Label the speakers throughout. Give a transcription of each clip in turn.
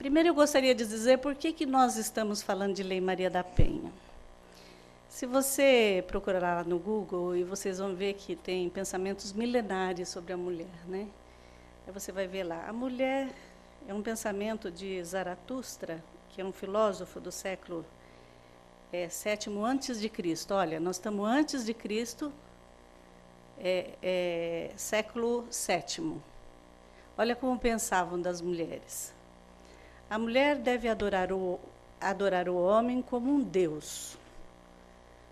Speaker 1: Primeiro, eu gostaria de dizer por que nós estamos falando de Lei Maria da Penha. Se você procurar lá no Google, e vocês vão ver que tem pensamentos milenares sobre a mulher, né? Aí você vai ver lá, a mulher é um pensamento de Zaratustra, que é um filósofo do século sétimo antes de Cristo. Olha, nós estamos antes de Cristo, século sétimo. Olha como pensavam das mulheres. A mulher deve adorar o homem como um Deus.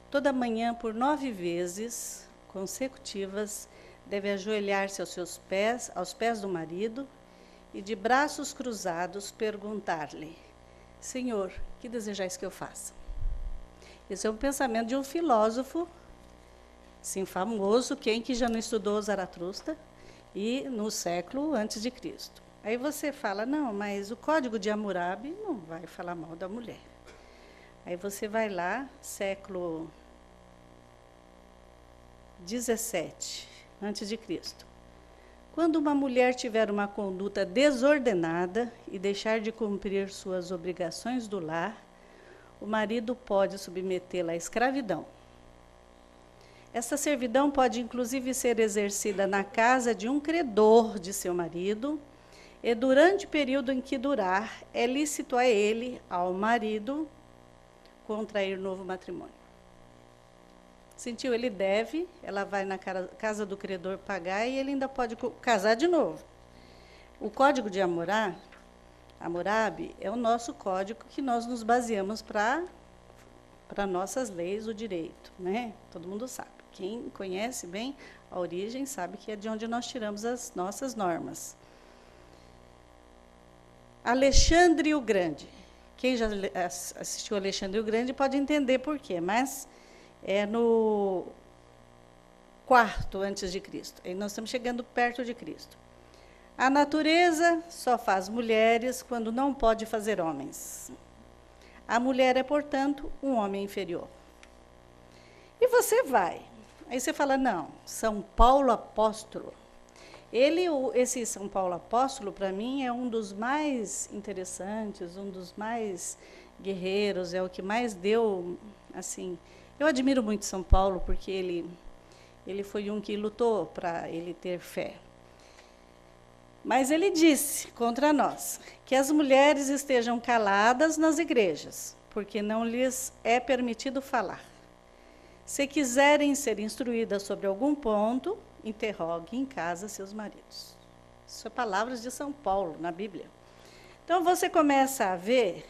Speaker 1: Toda manhã, por 9 vezes consecutivas, deve ajoelhar-se aos pés do marido e, de braços cruzados, perguntar-lhe: Senhor, que desejais que eu faça? Esse é um pensamento de um filósofo, sim, famoso, quem que já não estudou Zaratustra, e no século antes de Cristo. Aí você fala, não, mas o Código de Hammurabi não vai falar mal da mulher. Aí você vai lá, século 17 antes de Cristo. Quando uma mulher tiver uma conduta desordenada e deixar de cumprir suas obrigações do lar, o marido pode submetê-la à escravidão. Essa servidão pode, inclusive, ser exercida na casa de um credor de seu marido, e durante o período em que durar, é lícito a ele, ao marido, contrair novo matrimônio. Sentiu? Ele deve, ela vai na casa do credor pagar e ele ainda pode casar de novo. O Código de Hammurabi é o nosso código que nós nos baseamos para nossas leis, o direito, né? Todo mundo sabe. Quem conhece bem a origem sabe que é de onde nós tiramos as nossas normas. Alexandre o Grande. Quem já assistiu Alexandre o Grande pode entender por quê, mas é no 4º antes de Cristo. Aí nós estamos chegando perto de Cristo. A natureza só faz mulheres quando não pode fazer homens. A mulher é, portanto, um homem inferior. E você vai. Aí você fala, não, São Paulo Apóstolo. Esse São Paulo Apóstolo, para mim, é um dos mais interessantes, um dos mais guerreiros, é o que mais deu, assim... Eu admiro muito São Paulo, porque ele foi um que lutou para ele ter fé. Mas ele disse contra nós que as mulheres estejam caladas nas igrejas, porque não lhes é permitido falar. Se quiserem ser instruídas sobre algum ponto, interroguem em casa seus maridos. Isso é palavras de São Paulo, na Bíblia. Então, você começa a ver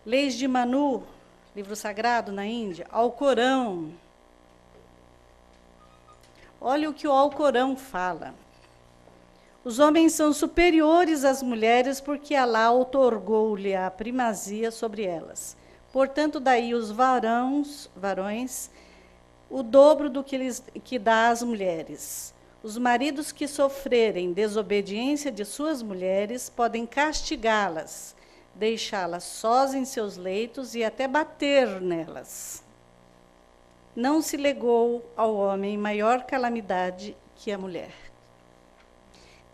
Speaker 1: leis de Manu, livro sagrado na Índia, Alcorão. Olha o que o Alcorão fala. Os homens são superiores às mulheres porque Alá outorgou-lhe a primazia sobre elas. Portanto, daí os varões, o dobro do que dá às mulheres. Os maridos que sofrerem desobediência de suas mulheres podem castigá-las, deixá-las sós em seus leitos e até bater nelas. Não se legou ao homem maior calamidade que a mulher.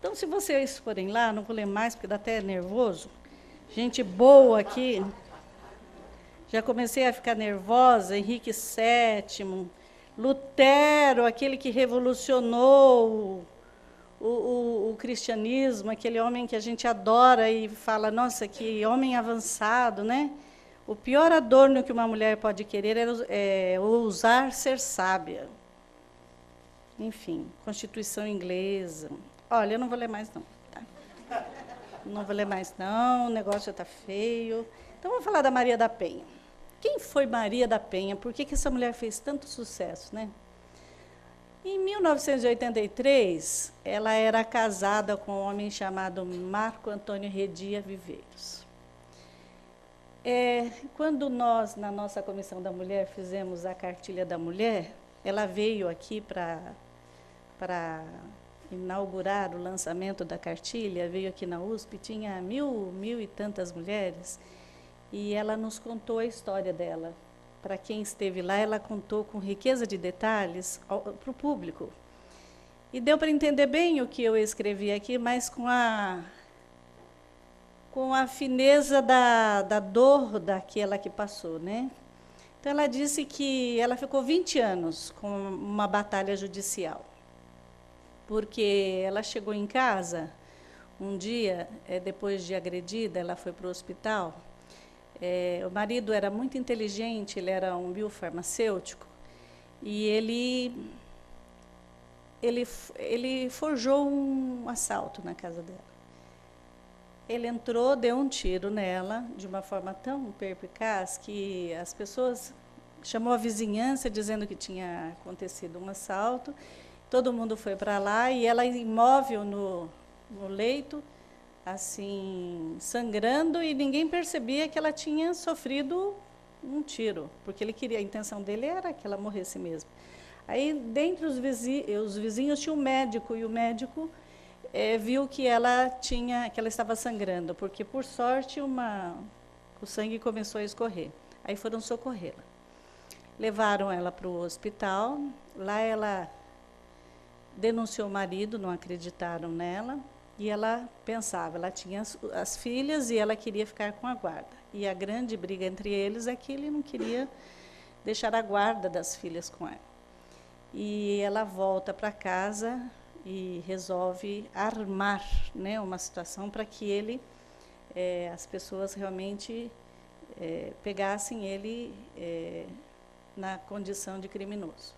Speaker 1: Então, se vocês forem lá, não vou ler mais, porque dá até nervoso. Gente boa aqui. Já comecei a ficar nervosa. Henrique VII, Lutero, aquele que revolucionou o cristianismo, aquele homem que a gente adora e fala, nossa, que homem avançado, né? O pior adorno que uma mulher pode querer é ousar ser sábia. Enfim, Constituição inglesa. Olha, eu não vou ler mais, não. Tá? Não vou ler mais, não, o negócio já está feio. Então, vamos falar da Maria da Penha. Quem foi Maria da Penha? Por que essa mulher fez tanto sucesso, né? Em 1983, ela era casada com um homem chamado Marco Antônio Redia Viveiros. Quando nós, na nossa Comissão da Mulher, fizemos a Cartilha da Mulher, ela veio aqui para inaugurar o lançamento da cartilha, veio aqui na USP, tinha mil e tantas mulheres, e ela nos contou a história dela. Para quem esteve lá, ela contou com riqueza de detalhes para o público. E deu para entender bem o que eu escrevi aqui, mas com com a fineza da dor daquela que passou, né? Então, ela disse que ela ficou 20 anos com uma batalha judicial, porque ela chegou em casa um dia, depois de agredida, ela foi para o hospital. O marido era muito inteligente, ele era um biofarmacêutico, e ele forjou um assalto na casa dela. Ele entrou, deu um tiro nela, de uma forma tão perspicaz que as pessoas chamou a vizinhança dizendo que tinha acontecido um assalto. Todo mundo foi para lá e ela imóvel no leito, assim, sangrando, e ninguém percebia que ela tinha sofrido um tiro, porque a intenção dele era que ela morresse mesmo. Aí, dentre os vizinhos tinha um médico, e o médico viu que ela estava sangrando, porque, por sorte, o sangue começou a escorrer. Aí foram socorrê-la. Levaram ela para o hospital. Lá ela denunciou o marido, não acreditaram nela, e ela pensava, ela tinha as filhas e ela queria ficar com a guarda. E a grande briga entre eles é que ele não queria deixar a guarda das filhas com ela. E ela volta para casa e resolve armar, né, uma situação para que as pessoas realmente pegassem ele na condição de criminoso.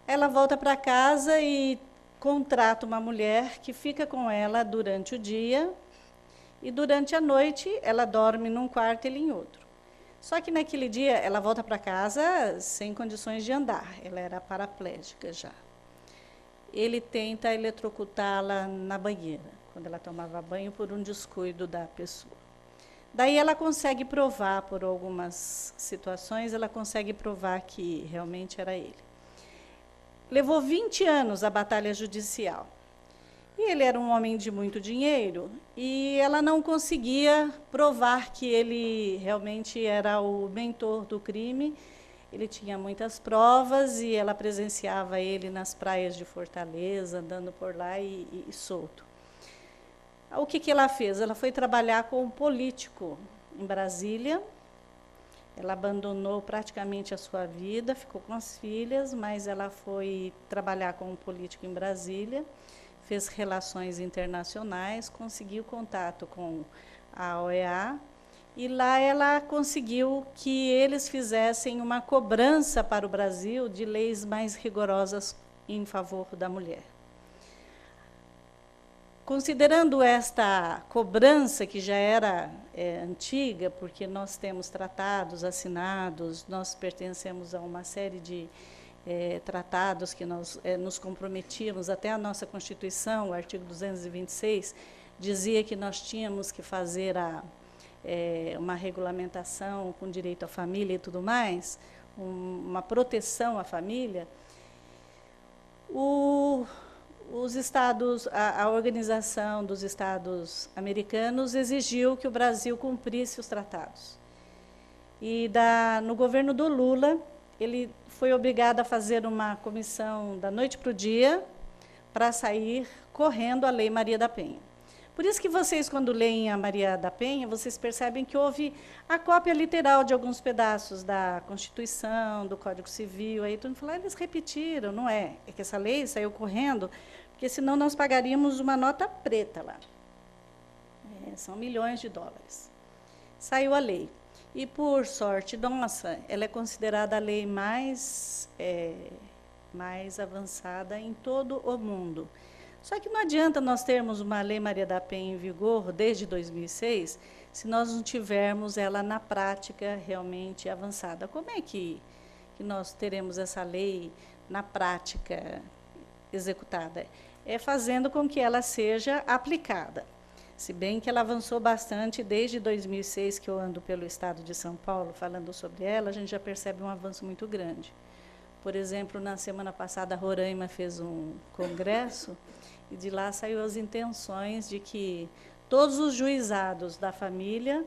Speaker 1: Ela volta para casa e contrata uma mulher que fica com ela durante o dia, e durante a noite ela dorme num quarto e ele em outro. Só que naquele dia ela volta para casa sem condições de andar, ela era paraplégica já. Ele tenta eletrocutá-la na banheira, quando ela tomava banho, por um descuido da pessoa. Daí ela consegue provar, por algumas situações, ela consegue provar que realmente era ele. Levou 20 anos a batalha judicial. E ele era um homem de muito dinheiro, e ela não conseguia provar que ele realmente era o mentor do crime. Ele tinha muitas provas e ela presenciava ele nas praias de Fortaleza, andando por lá e solto. O que ela fez? Ela foi trabalhar com um político em Brasília. Ela abandonou praticamente a sua vida, ficou com as filhas, mas ela foi trabalhar com um político em Brasília, fez relações internacionais, conseguiu contato com a OEA, e lá ela conseguiu que eles fizessem uma cobrança para o Brasil de leis mais rigorosas em favor da mulher. Considerando esta cobrança, que já era antiga, porque nós temos tratados assinados, nós pertencemos a uma série de tratados que nós nos comprometíamos, até a nossa Constituição, o artigo 226, dizia que nós tínhamos que fazer uma regulamentação com direito à família e tudo mais, uma proteção à família. Os estados, a Organização dos Estados Americanos exigiu que o Brasil cumprisse os tratados. E no governo do Lula, ele foi obrigado a fazer uma comissão da noite para o dia para sair correndo a Lei Maria da Penha. Por isso que vocês, quando leem a Maria da Penha, vocês percebem que houve a cópia literal de alguns pedaços da Constituição, do Código Civil. Aí todo mundo falou, eles repetiram, não é? É que essa lei saiu correndo, porque senão nós pagaríamos uma nota preta lá. São milhões de dólares. Saiu a lei. E, por sorte nossa, ela é considerada a lei mais avançada em todo o mundo. Só que não adianta nós termos uma Lei Maria da Penha em vigor desde 2006, se nós não tivermos ela na prática realmente avançada. Como é que nós teremos essa lei na prática executada? É fazendo com que ela seja aplicada. Se bem que ela avançou bastante desde 2006, que eu ando pelo estado de São Paulo falando sobre ela, a gente já percebe um avanço muito grande. Por exemplo, na semana passada, a Roraima fez um congresso, e de lá saiu as intenções de que todos os juizados da família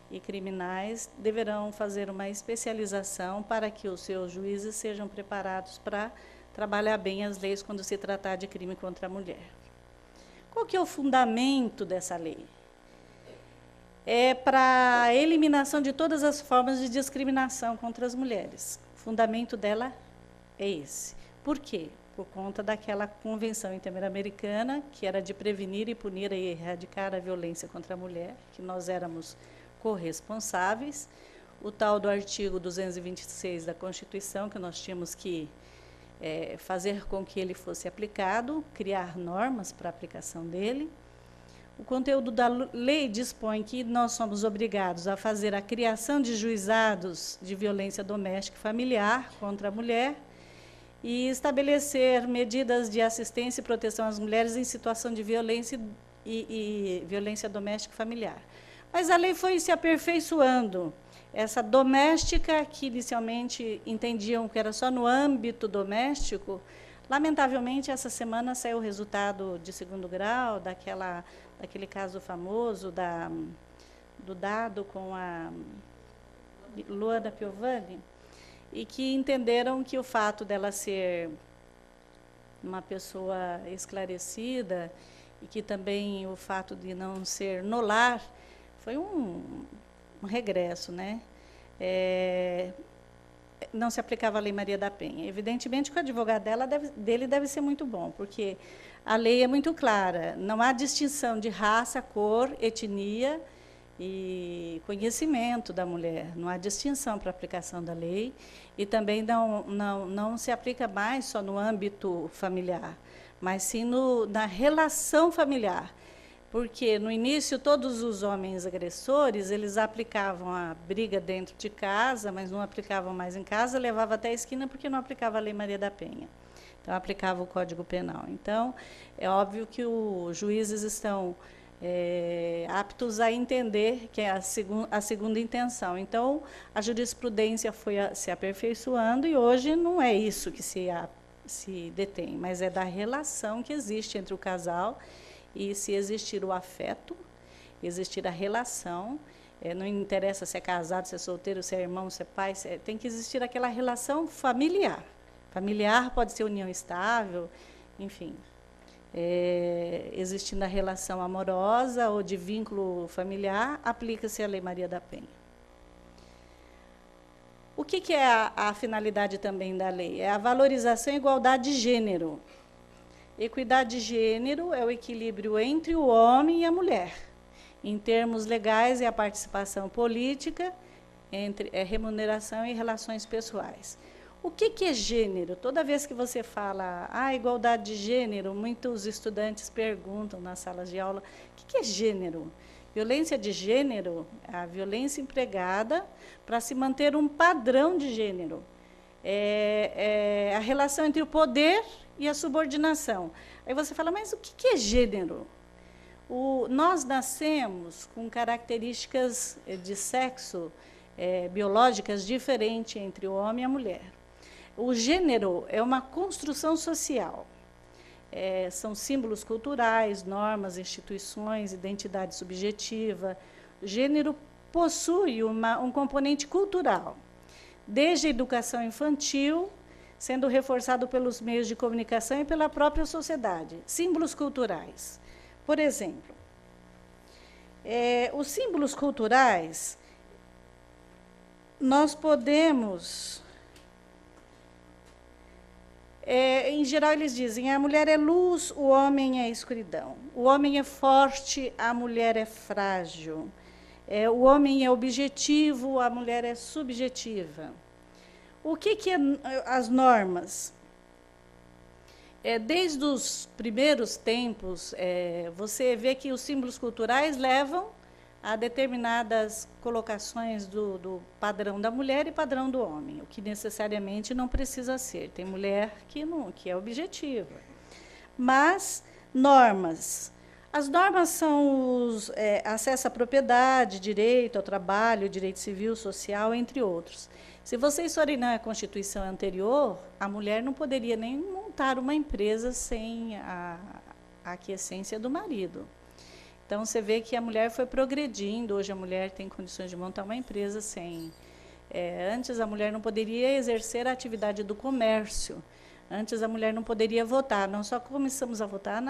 Speaker 1: e criminais deverão fazer uma especialização para que os seus juízes sejam preparados para trabalhar bem as leis quando se tratar de crime contra a mulher. Qual que é o fundamento dessa lei? é para a eliminação de todas as formas de discriminação contra as mulheres. O fundamento dela é esse. Por quê? Por conta daquela Convenção Interamericana, que era de prevenir e punir e erradicar a violência contra a mulher, que nós éramos corresponsáveis. O tal do artigo 226 da Constituição, que nós tínhamos que fazer com que ele fosse aplicado, criar normas para a aplicação dele. O conteúdo da lei dispõe que nós somos obrigados a fazer a criação de juizados de violência doméstica e familiar contra a mulher e estabelecer medidas de assistência e proteção às mulheres em situação de violência e violência doméstica e familiar. Mas a lei foi se aperfeiçoando. Essa doméstica, que inicialmente entendiam que era só no âmbito doméstico, lamentavelmente, essa semana saiu o resultado de 2º grau, daquele caso famoso do dado com a Luana Piovani, e que entenderam que o fato dela ser uma pessoa esclarecida e que também o fato de não ser no lar foi um regresso, né? Não se aplicava a Lei Maria da Penha. Evidentemente que o advogado dele deve ser muito bom, porque a lei é muito clara, não há distinção de raça, cor, etnia e conhecimento da mulher, não há distinção para a aplicação da lei, e também não se aplica mais só no âmbito familiar, mas sim na relação familiar. Porque, no início, todos os homens agressores, eles aplicavam a briga dentro de casa, mas não aplicavam mais em casa, levava até a esquina porque não aplicava a Lei Maria da Penha. Então, aplicava o Código Penal. Então, é óbvio que os juízes estão aptos a entender que é a segunda intenção. Então, a jurisprudência foi se aperfeiçoando e hoje não é isso que se detém, mas é da relação que existe entre o casal. E se existir o afeto, existir a relação, não interessa se é casado, se é solteiro, se é irmão, se é pai, tem que existir aquela relação familiar. Familiar pode ser união estável, enfim. Existindo a relação amorosa ou de vínculo familiar, aplica-se a Lei Maria da Penha. O que é a finalidade também da lei? É a valorização e igualdade de gênero. Equidade de gênero é o equilíbrio entre o homem e a mulher. Em termos legais, é a participação política, entre remuneração e relações pessoais. O que é gênero? Toda vez que você fala igualdade de gênero, muitos estudantes perguntam nas salas de aula, o que é gênero? Violência de gênero é a violência empregada para se manter um padrão de gênero. A relação entre o poder e a subordinação. Aí você fala, mas o que é gênero? Nós nascemos com características de sexo biológicas diferentes entre o homem e a mulher. O gênero é uma construção social. São símbolos culturais, normas, instituições, identidade subjetiva. O gênero possui um componente cultural, desde a educação infantil, sendo reforçado pelos meios de comunicação e pela própria sociedade. Símbolos culturais. Por exemplo, os símbolos culturais, nós podemos... em geral, eles dizem, a mulher é luz, o homem é escuridão. O homem é forte, a mulher é frágil. O homem é objetivo, a mulher é subjetiva. O que é as normas? Desde os primeiros tempos, você vê que os símbolos culturais levam a determinadas colocações do padrão da mulher e padrão do homem, o que necessariamente não precisa ser. Tem mulher que é objetiva. Mas, normas. As normas são acesso à propriedade, direito ao trabalho, direito civil, social, entre outros. Se vocês forem na Constituição anterior, a mulher não poderia nem montar uma empresa sem a aquiescência do marido. Então, você vê que a mulher foi progredindo, hoje a mulher tem condições de montar uma empresa sem... antes a mulher não poderia exercer a atividade do comércio, antes a mulher não poderia votar, nós só começamos a votar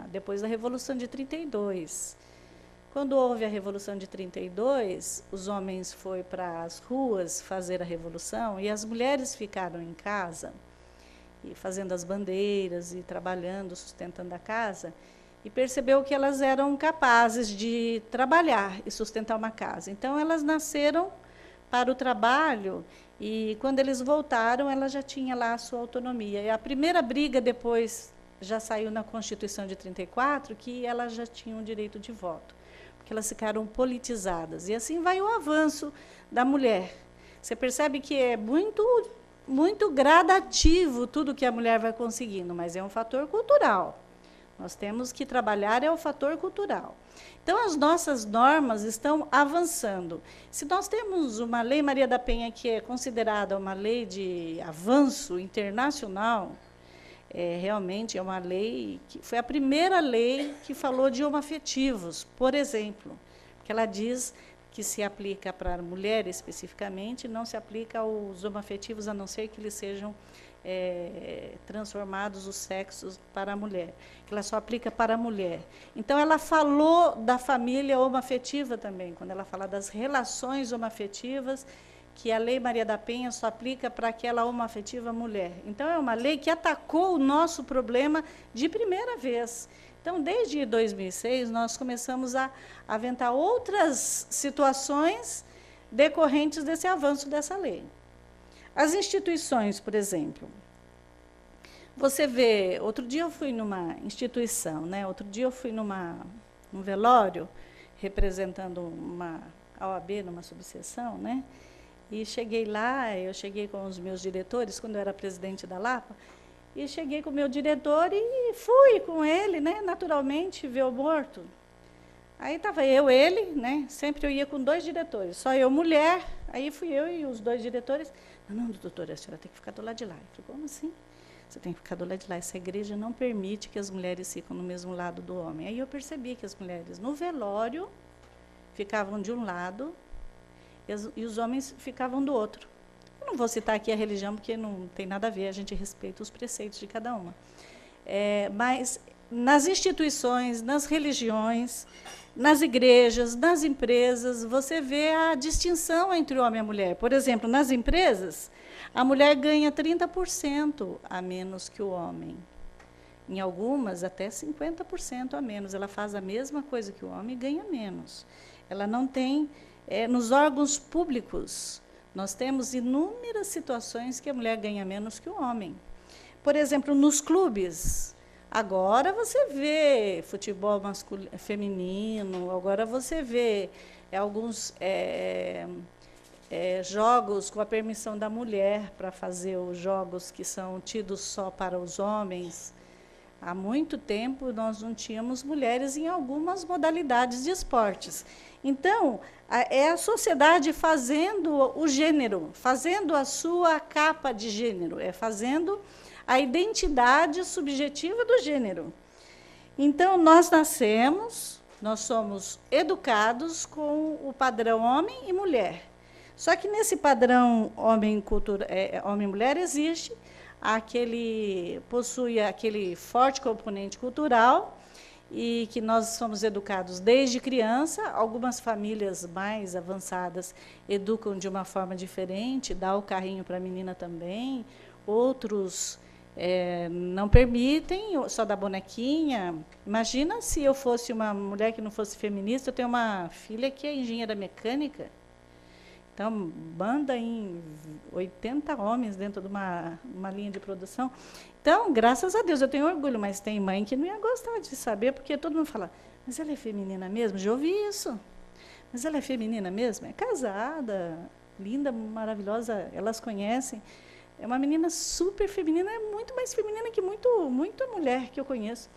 Speaker 1: depois da Revolução de 32, Quando houve a Revolução de 32, os homens foram para as ruas fazer a revolução e as mulheres ficaram em casa, e fazendo as bandeiras e trabalhando, sustentando a casa, e percebeu que elas eram capazes de trabalhar e sustentar uma casa. Então, elas nasceram para o trabalho e, quando eles voltaram, ela já tinha lá a sua autonomia. E a primeira briga depois já saiu na Constituição de 34, que elas já tinham direito de voto, porque elas ficaram politizadas. E assim vai o avanço da mulher. Você percebe que é muito gradativo tudo que a mulher vai conseguindo, mas é um fator cultural. Nós temos que trabalhar o fator cultural. Então, as nossas normas estão avançando. Se nós temos uma Lei Maria da Penha, que é considerada uma lei de avanço internacional, realmente é uma lei que foi a primeira lei que falou de homoafetivos, por exemplo, porque ela diz que se aplica para a mulher especificamente, não se aplica aos homoafetivos, a não ser que eles sejam transformados os sexos para a mulher, que ela só aplica para a mulher. Então, ela falou da família homoafetiva também, quando ela fala das relações homoafetivas, que a Lei Maria da Penha só aplica para aquela homoafetiva mulher. Então, é uma lei que atacou o nosso problema de primeira vez. Então, desde 2006, nós começamos a aventar outras situações decorrentes desse avanço dessa lei. As instituições, por exemplo, você vê, outro dia eu fui numa instituição, né? Outro dia eu fui num velório, representando a OAB numa subseção, né? E cheguei lá, eu cheguei com os meus diretores, quando eu era presidente da Lapa, e cheguei com o meu diretor e fui com ele, né? Naturalmente, ver o morto. Aí estava ele, né? Sempre eu ia com 2 diretores, só eu, mulher, aí fui eu e os 2 diretores. Não, doutora, a senhora tem que ficar do lado de lá. Eu falei, como assim? Você tem que ficar do lado de lá. Essa igreja não permite que as mulheres fiquem no mesmo lado do homem. Aí eu percebi que as mulheres no velório ficavam de um lado e os homens ficavam do outro. Eu não vou citar aqui a religião, porque não tem nada a ver, a gente respeita os preceitos de cada uma. Mas nas instituições, nas religiões, nas igrejas, nas empresas, você vê a distinção entre o homem e a mulher. Por exemplo, nas empresas, a mulher ganha 30% a menos que o homem. Em algumas, até 50% a menos. Ela faz a mesma coisa que o homem e ganha menos. Ela não tem... nos órgãos públicos, nós temos inúmeras situações que a mulher ganha menos que o homem. Por exemplo, nos clubes... Agora você vê futebol feminino, agora você vê alguns jogos com a permissão da mulher para fazer os jogos que são tidos só para os homens. Há muito tempo nós não tínhamos mulheres em algumas modalidades de esportes. Então, é a sociedade fazendo o gênero, fazendo a sua capa de gênero, fazendo a identidade subjetiva do gênero. Então, nós nascemos, nós somos educados com o padrão homem e mulher. Só que nesse padrão homem e mulher existe possui aquele forte componente cultural, e que nós somos educados desde criança. Algumas famílias mais avançadas educam de uma forma diferente, dá o carrinho para a menina também, outros não permitem, só dá bonequinha. Imagina se eu fosse uma mulher que não fosse feminista. Eu tenho uma filha que é engenheira mecânica, então manda em 80 homens dentro de uma linha de produção. Então, graças a Deus, eu tenho orgulho, mas tem mãe que não ia gostar de saber, porque todo mundo fala, mas ela é feminina mesmo? Já ouvi isso. Mas ela é feminina mesmo? É casada, linda, maravilhosa, elas conhecem. É uma menina super feminina, é muito mais feminina que muita mulher que eu conheço.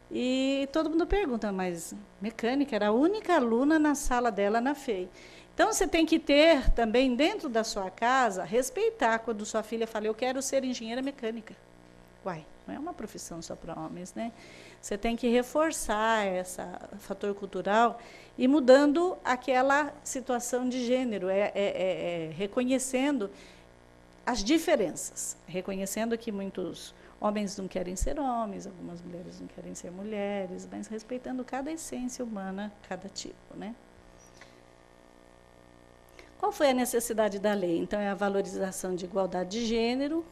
Speaker 1: E todo mundo pergunta, mas mecânica, era a única aluna na sala dela na FEI. Então, você tem que ter também, dentro da sua casa, respeitar quando sua filha fala, eu quero ser engenheira mecânica. Uai, não é uma profissão só para homens, né? Você tem que reforçar esse fator cultural e mudando aquela situação de gênero, reconhecendo as diferenças, reconhecendo que muitos homens não querem ser homens, algumas mulheres não querem ser mulheres, mas respeitando cada essência humana, cada tipo, né? Qual foi a necessidade da lei? Então, é a valorização de igualdade de gênero.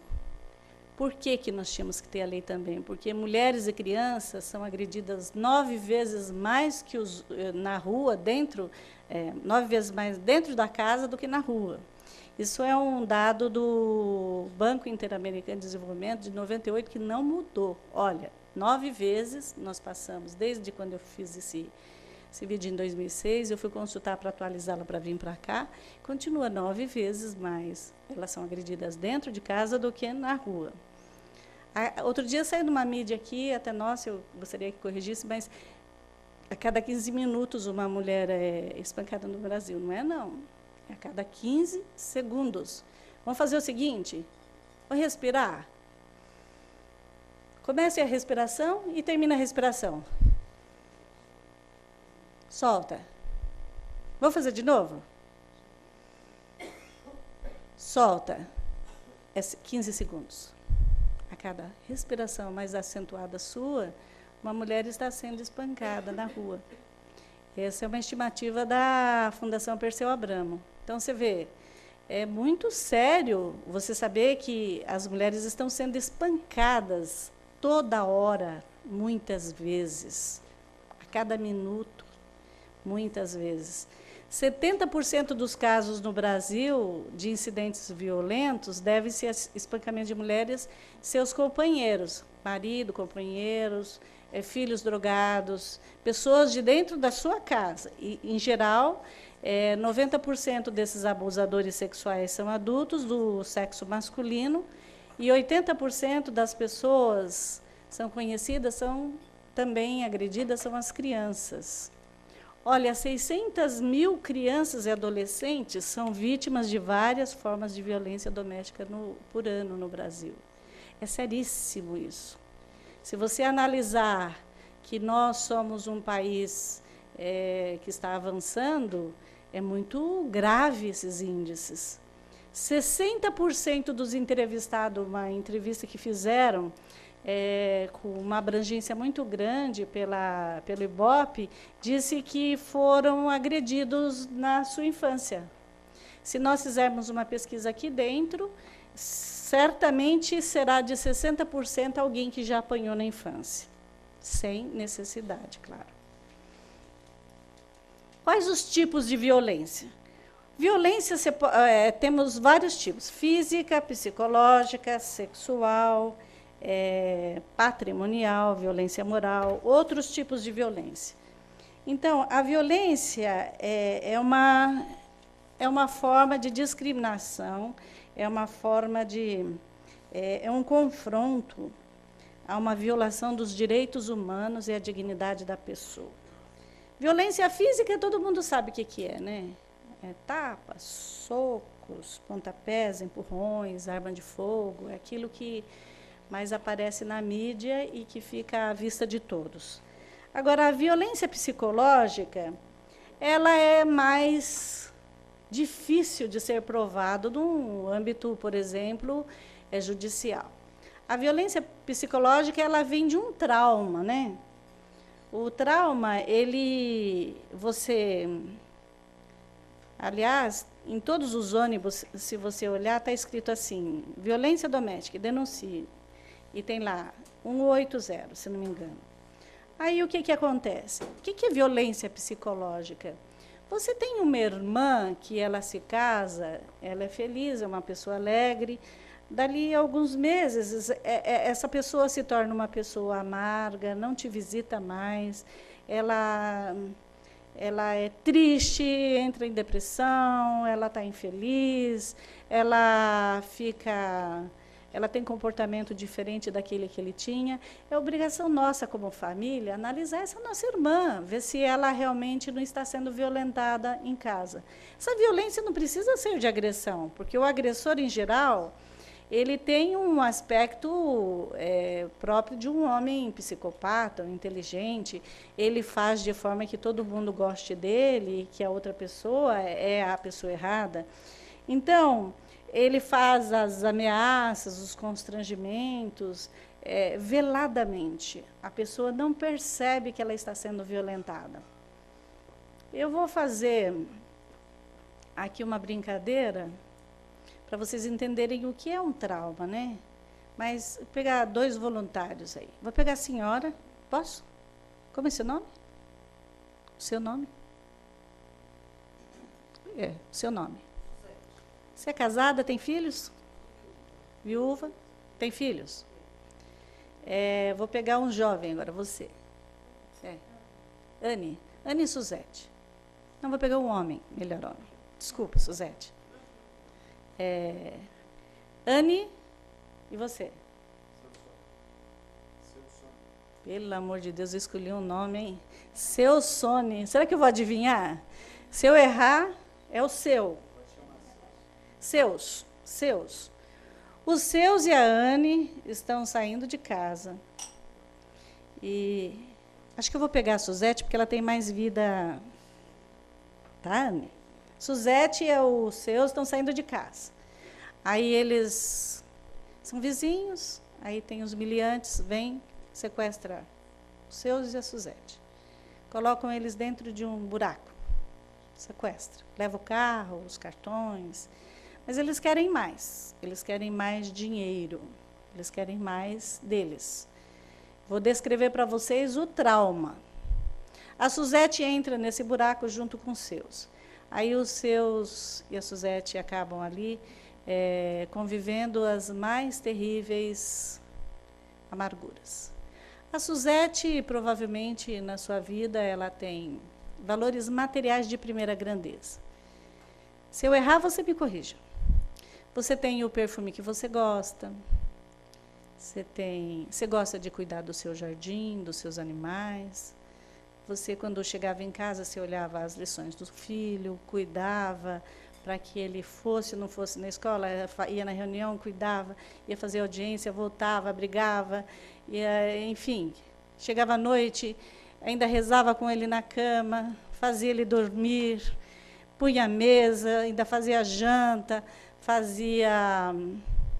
Speaker 1: Por que que nós tínhamos que ter a lei também? Porque mulheres e crianças são agredidas 9 vezes mais que na rua, 9 vezes mais dentro da casa do que na rua. Isso é um dado do Banco Interamericano de Desenvolvimento de 98 que não mudou. Olha, 9 vezes nós passamos, desde quando eu fiz esse vídeo em 2006, eu fui consultar para atualizá-la para vir para cá, continua 9 vezes mais. Elas são agredidas dentro de casa do que na rua. Outro dia saiu numa mídia aqui, até nossa, eu gostaria que corrigisse, mas a cada 15 minutos uma mulher é espancada no Brasil. Não é, não. É a cada 15 segundos. Vamos fazer o seguinte, vou respirar. Comece a respiração e termina a respiração. Solta. Vamos fazer de novo? Solta. É 15 segundos. A cada respiração mais acentuada sua, uma mulher está sendo espancada na rua. Essa é uma estimativa da Fundação Perseu Abramo. Então, você vê, é muito sério você saber que as mulheres estão sendo espancadas toda hora, muitas vezes, a cada minuto. Muitas vezes. 70% dos casos no Brasil de incidentes violentos devem-se a espancamento de mulheres, seus companheiros, marido, companheiros, filhos drogados, pessoas de dentro da sua casa. E, em geral, 90% desses abusadores sexuais são adultos do sexo masculino e 80% das pessoas são conhecidas, são também agredidas, são as crianças. Olha, 600 mil crianças e adolescentes são vítimas de várias formas de violência doméstica por ano no Brasil. É seríssimo isso. Se você analisar que nós somos um país que está avançando, é muito grave esses índices. 60% dos entrevistados, uma entrevista que fizeram, com uma abrangência muito grande pelo IBOP, disse que foram agredidos na sua infância. Se nós fizermos uma pesquisa aqui dentro, certamente será de 60% alguém que já apanhou na infância, sem necessidade, claro. Quais os tipos de violência? Violência, temos vários tipos: física, psicológica, sexual, patrimonial, violência moral, outros tipos de violência. Então, a violência é uma forma de discriminação, é uma forma é um confronto a uma violação dos direitos humanos e a dignidade da pessoa. Violência física, todo mundo sabe o que é, né? Tapas, socos, pontapés, empurrões, arma de fogo, é aquilo que mais aparece na mídia e que fica à vista de todos. Agora, a violência psicológica, ela é mais difícil de ser provada no âmbito, por exemplo, judicial. A violência psicológica, ela vem de um trauma, né? O trauma, aliás, em todos os ônibus, se você olhar, está escrito assim, violência doméstica, denuncie. E tem lá, 180, se não me engano. Aí, o que acontece? O que é violência psicológica? Você tem uma irmã que ela se casa, ela é feliz, é uma pessoa alegre, dali a alguns meses, essa pessoa se torna uma pessoa amarga, não te visita mais, ela é triste, entra em depressão, ela está infeliz, ela tem comportamento diferente daquele que ele tinha. É obrigação nossa, como família, analisar essa nossa irmã, ver se ela realmente não está sendo violentada em casa. Essa violência não precisa ser de agressão, porque o agressor, em geral, ele tem um aspecto próprio de um homem psicopata, um inteligente. Ele faz de forma que todo mundo goste dele, que a outra pessoa é a pessoa errada. Então, ele faz as ameaças, os constrangimentos, veladamente. A pessoa não percebe que ela está sendo violentada. Eu vou fazer aqui uma brincadeira para vocês entenderem o que é um trauma, né? Mas vou pegar 2 voluntários aí. Vou pegar a senhora. Posso? Como é seu nome? Seu nome? Seu nome. Você é casada, tem filhos? Viúva? Tem filhos? Vou pegar um jovem agora, você. Anne e Suzete. Não, vou pegar um homem, melhor homem. Desculpa, Suzete. Anne e você? Pelo amor de Deus, eu escolhi um nome, hein? Seu Sone. Será que eu vou adivinhar? Se eu errar, é o seu. Seus. Os seus e a Anne estão saindo de casa. E acho que eu vou pegar a Suzete, porque ela tem mais vida. Tá, Anne? Suzete e os seus estão saindo de casa. Aí eles são vizinhos, aí tem os miliantes, vêm, sequestra os seus e a Suzete. Colocam eles dentro de um buraco. Sequestra. Leva o carro, os cartões. Mas eles querem mais dinheiro, eles querem mais deles. Vou descrever para vocês o trauma. A Suzete entra nesse buraco junto com os seus. Aí os seus e a Suzete acabam ali convivendo as mais terríveis amarguras. A Suzete, provavelmente, na sua vida, ela tem valores materiais de primeira grandeza. Se eu errar, você me corrija. Você tem o perfume que você gosta. Você gosta de cuidar do seu jardim, dos seus animais. Você, quando chegava em casa, você olhava as lições do filho, cuidava para que ele fosse ou não fosse na escola, ia na reunião, cuidava, ia fazer audiência, voltava, brigava, enfim. Chegava à noite, ainda rezava com ele na cama, fazia ele dormir, punha a mesa, ainda fazia janta,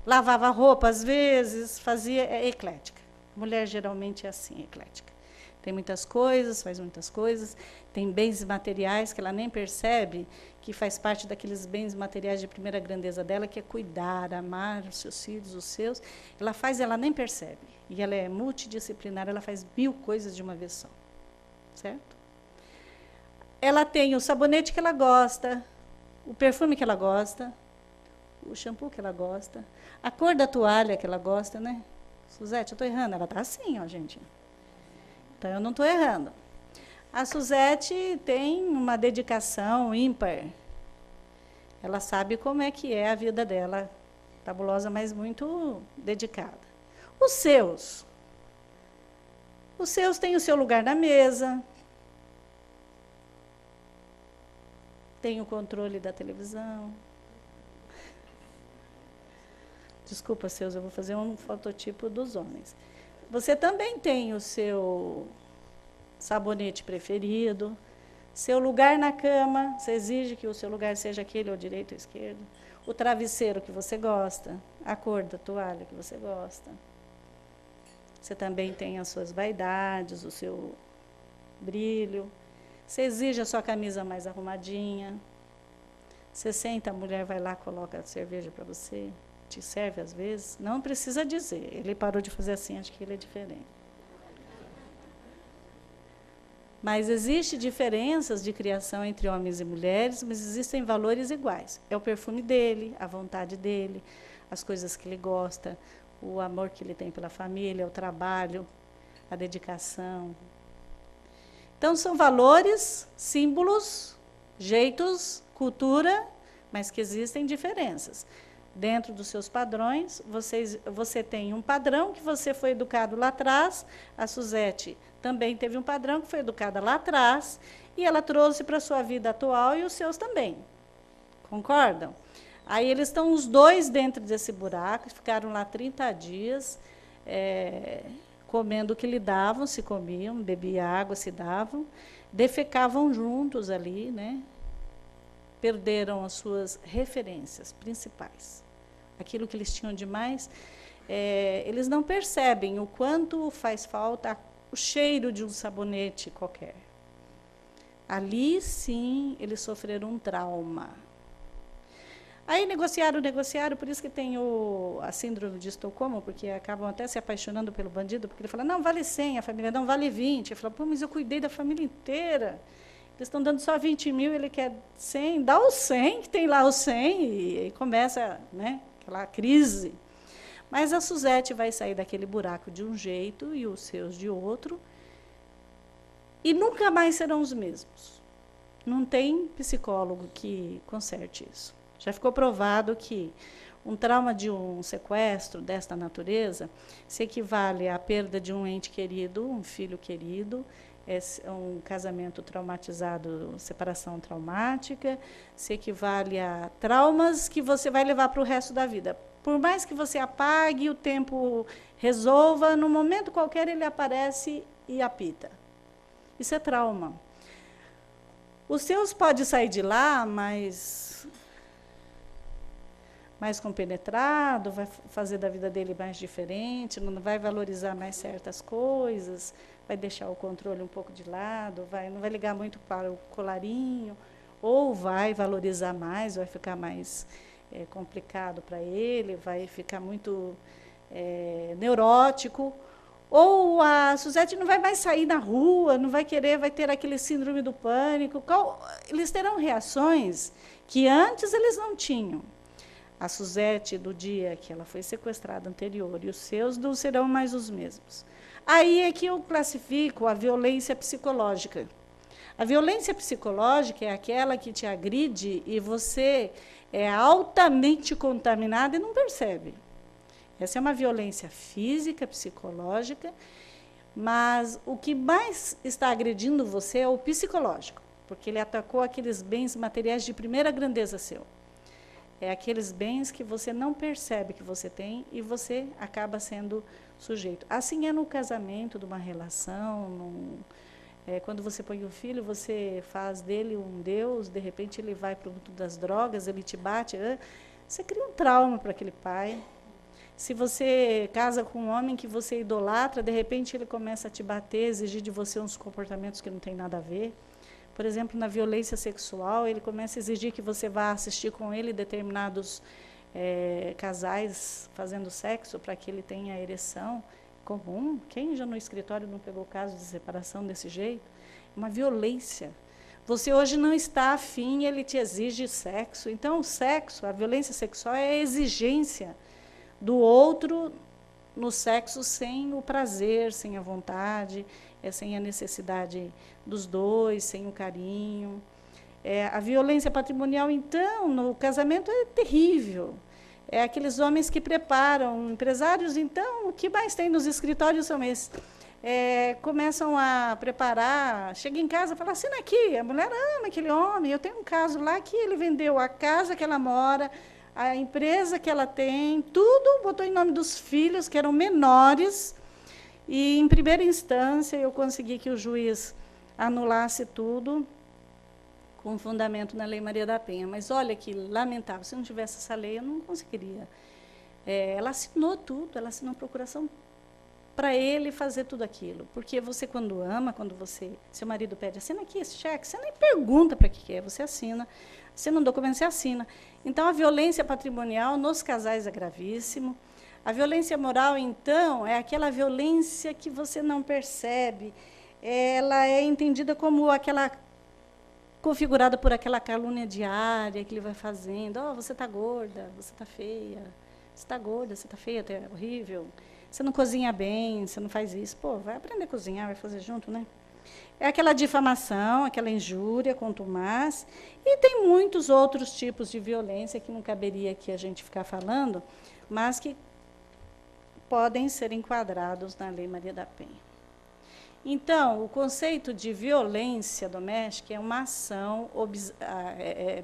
Speaker 1: lavava roupa às vezes, é eclética. Mulher geralmente é assim, eclética. Tem muitas coisas, faz muitas coisas, tem bens materiais que ela nem percebe, que faz parte daqueles bens materiais de primeira grandeza dela, que é cuidar, amar os seus filhos, os seus. Ela nem percebe. E ela é multidisciplinar, ela faz 1000 coisas de uma vez só. Certo? Ela tem o sabonete que ela gosta, o perfume que ela gosta, o shampoo que ela gosta, a cor da toalha que ela gosta, né? Suzete, eu estou errando. Ela está assim, ó, gente. Então, eu não estou errando. A Suzete tem uma dedicação ímpar. Ela sabe como é que é a vida dela, tabulosa, mas muito dedicada. Os seus têm o seu lugar na mesa, tem o controle da televisão. Desculpa, seus, eu vou fazer um fototipo dos homens. Você também tem o seu sabonete preferido, seu lugar na cama, você exige que o seu lugar seja aquele, ou direito ou esquerdo, o travesseiro que você gosta, a cor da toalha que você gosta. Você também tem as suas vaidades, o seu brilho, você exige a sua camisa mais arrumadinha, você senta, a mulher vai lá, coloca a cerveja para você, te serve às vezes, não precisa dizer, ele parou de fazer assim, acho que ele é diferente. Mas existem diferenças de criação entre homens e mulheres, mas existem valores iguais. É o perfume dele, a vontade dele, as coisas que ele gosta, o amor que ele tem pela família, o trabalho, a dedicação. Então, são valores, símbolos, jeitos, cultura, mas que existem diferenças. Dentro dos seus padrões, você tem um padrão que você foi educado lá atrás, a Suzete também teve um padrão que foi educada lá atrás, e ela trouxe para a sua vida atual e os seus também. Concordam? Aí eles estão os dois dentro desse buraco, ficaram lá 30 dias, comendo o que lhe davam, se comiam, bebiam água, se davam, defecavam juntos ali, né? Perderam as suas referências principais. aquilo que eles tinham de mais, eles não percebem o quanto faz falta o cheiro de um sabonete qualquer. Ali, sim, eles sofreram um trauma. Aí negociaram, por isso que tem a síndrome de Estocolmo, porque acabam até se apaixonando pelo bandido, porque ele fala, não, vale 100, a família não vale 20. Ele fala, pô, mas eu cuidei da família inteira. Eles estão dando só 20 mil, ele quer 100, dá os 100, que tem lá os 100, e começa, né, aquela crise. Mas a Suzete vai sair daquele buraco de um jeito e os seus de outro, e nunca mais serão os mesmos. Não tem psicólogo que conserte isso. Já ficou provado que um trauma de um sequestro desta natureza se equivale à perda de um ente querido, um filho querido, um casamento traumatizado, separação traumática, se equivale a traumas que você vai levar para o resto da vida. Por mais que você apague, o tempo resolva, no momento qualquer ele aparece e apita. Isso é trauma. Os seus podem sair de lá, mais compenetrado, vai fazer da vida dele mais diferente, não vai valorizar mais certas coisas, vai deixar o controle um pouco de lado, não vai ligar muito para o colarinho, ou vai valorizar mais, vai ficar mais complicado para ele, vai ficar muito neurótico, ou a Suzete não vai mais sair na rua, não vai querer, vai ter aquele síndrome do pânico. Eles terão reações que antes eles não tinham. A Suzete, do dia que ela foi sequestrada anterior, e os seus não serão mais os mesmos. Aí é que eu classifico a violência psicológica. A violência psicológica é aquela que te agride e você é altamente contaminado e não percebe. Essa é uma violência física, psicológica, mas o que mais está agredindo você é o psicológico, porque ele atacou aqueles bens materiais de primeira grandeza seu. É aqueles bens que você não percebe que você tem e você acaba sendo sujeito. Assim é no casamento, de uma relação, quando você põe um filho, você faz dele um Deus, de repente ele vai para o mundo das drogas, ele te bate, você cria um trauma para aquele pai. Se você casa com um homem que você idolatra, de repente ele começa a te bater, exigir de você uns comportamentos que não tem nada a ver. Por exemplo, na violência sexual, ele começa a exigir que você vá assistir com ele determinados casais fazendo sexo para que ele tenha ereção comum. Quem já no escritório não pegou caso de separação desse jeito? Uma violência. Você hoje não está afim, ele te exige sexo. Então, o sexo, a violência sexual é a exigência do outro no sexo sem o prazer, sem a vontade, sem a necessidade dos dois, sem o carinho. A violência patrimonial, então, no casamento é terrível. É aqueles homens que preparam, empresários, então, o que mais tem nos escritórios são esses. Começam a preparar, chega em casa e fala, assina aqui, a mulher ama aquele homem, eu tenho um caso lá que ele vendeu a casa que ela mora, a empresa que ela tem, tudo botou em nome dos filhos, que eram menores, e, em primeira instância, eu consegui que o juiz anulasse tudo com fundamento na Lei Maria da Penha. Mas, olha que lamentável, se não tivesse essa lei, eu não conseguiria. Ela assinou tudo, ela assinou a procuração para ele fazer tudo aquilo. Porque você, quando ama, seu marido pede, assina aqui esse cheque, você nem pergunta para que é, você assina. Assina um documento, você assina. Então, a violência patrimonial nos casais é gravíssimo. A violência moral, então, é aquela violência que você não percebe. Ela é entendida como aquela configurada por aquela calúnia diária que ele vai fazendo. Você está gorda, você está feia. Você está gorda, você está feia, é horrível. Você não cozinha bem, você não faz isso. Pô, vai aprender a cozinhar, vai fazer junto, né? É aquela difamação, aquela injúria contumaz. E tem muitos outros tipos de violência que não caberia aqui a gente ficar falando, mas que podem ser enquadrados na Lei Maria da Penha. Então, o conceito de violência doméstica é uma ação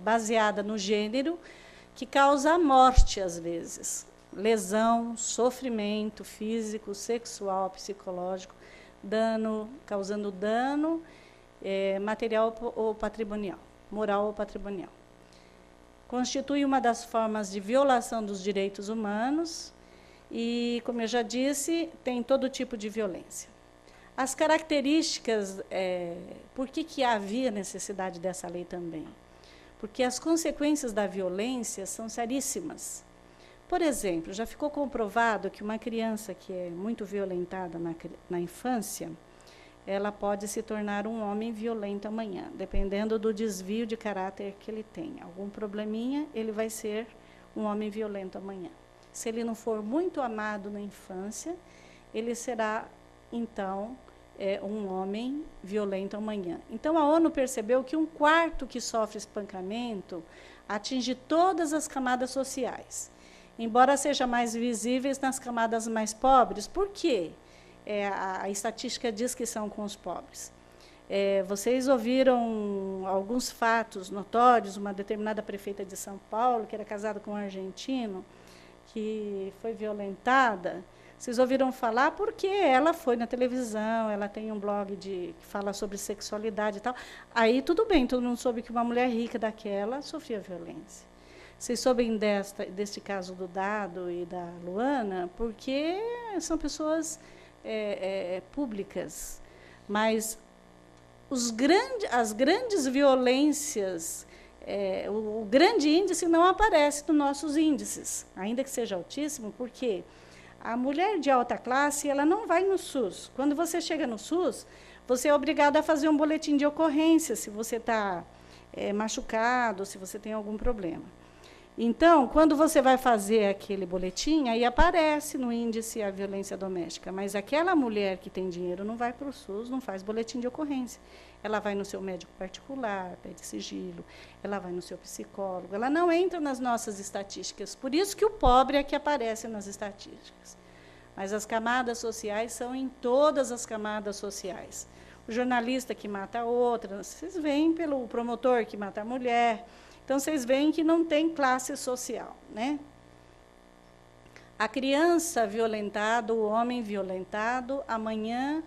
Speaker 1: baseada no gênero que causa a morte, às vezes. Lesão, sofrimento físico, sexual, psicológico, causando dano material ou patrimonial, moral ou patrimonial. constitui uma das formas de violação dos direitos humanos e, como eu já disse, tem todo tipo de violência. As características, por que havia necessidade dessa lei também? Porque as consequências da violência são seríssimas. Por exemplo, já ficou comprovado que uma criança que é muito violentada na infância, ela pode se tornar um homem violento amanhã, dependendo do desvio de caráter que ele tem. Algum probleminha, ele vai ser um homem violento amanhã. Se ele não for muito amado na infância, ele será, então, um homem violento amanhã. Então, a ONU percebeu que 1/4 que sofre espancamento atinge todas as camadas sociais, embora seja mais visíveis nas camadas mais pobres. Por quê? A estatística diz que são com os pobres. Vocês ouviram alguns fatos notórios, uma determinada prefeita de São Paulo, que era casada com um argentino, que foi violentada. Vocês ouviram falar porque ela foi na televisão, ela tem um blog que fala sobre sexualidade e tal. Aí tudo bem, todo mundo soube que uma mulher rica daquela sofria violência. Vocês soubem deste caso do Dado e da Luana, porque são pessoas públicas. Mas as grandes violências, o grande índice não aparece nos nossos índices, ainda que seja altíssimo, porque a mulher de alta classe, ela não vai no SUS. Quando você chega no SUS, você é obrigado a fazer um boletim de ocorrência, se você está machucado, se você tem algum problema. Então, quando você vai fazer aquele boletim, aí aparece no índice a violência doméstica, mas aquela mulher que tem dinheiro não vai para o SUS, não faz boletim de ocorrência. Ela vai no seu médico particular, pede sigilo, ela vai no seu psicólogo, ela não entra nas nossas estatísticas. Por isso que o pobre é que aparece nas estatísticas. Mas as camadas sociais são em todas as camadas sociais. O jornalista que mata a outra, vocês veem pelo promotor que mata a mulher. Então, vocês veem que não tem classe social, né? A criança violentada, o homem violentado, amanhã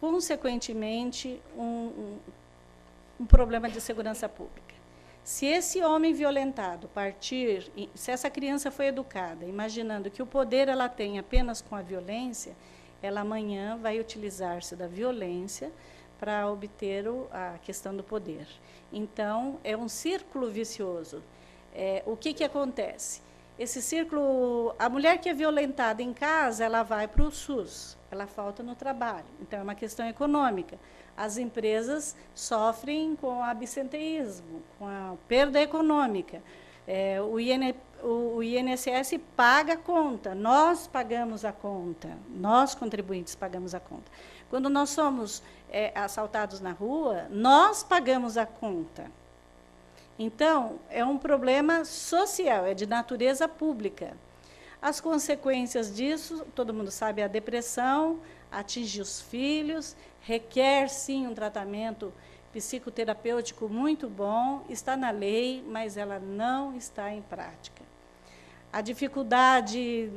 Speaker 1: consequentemente, um problema de segurança pública. Se esse homem violentado partir, se essa criança foi educada, imaginando que o poder ela tem apenas com a violência, ela amanhã vai utilizar-se da violência para obter a questão do poder. Então, é um círculo vicioso. O que acontece? Esse círculo, a mulher que é violentada em casa, ela vai para o SUS, ela falta no trabalho. Então, é uma questão econômica. As empresas sofrem com o absenteísmo, com a perda econômica. O INSS paga a conta, nós pagamos a conta, nós, contribuintes, pagamos a conta. Quando nós somos assaltados na rua, nós pagamos a conta. Então, é um problema social, é de natureza pública. As consequências disso, todo mundo sabe, a depressão atinge os filhos, requer, sim, um tratamento psicoterapêutico muito bom, está na lei, mas ela não está em prática. A dificuldade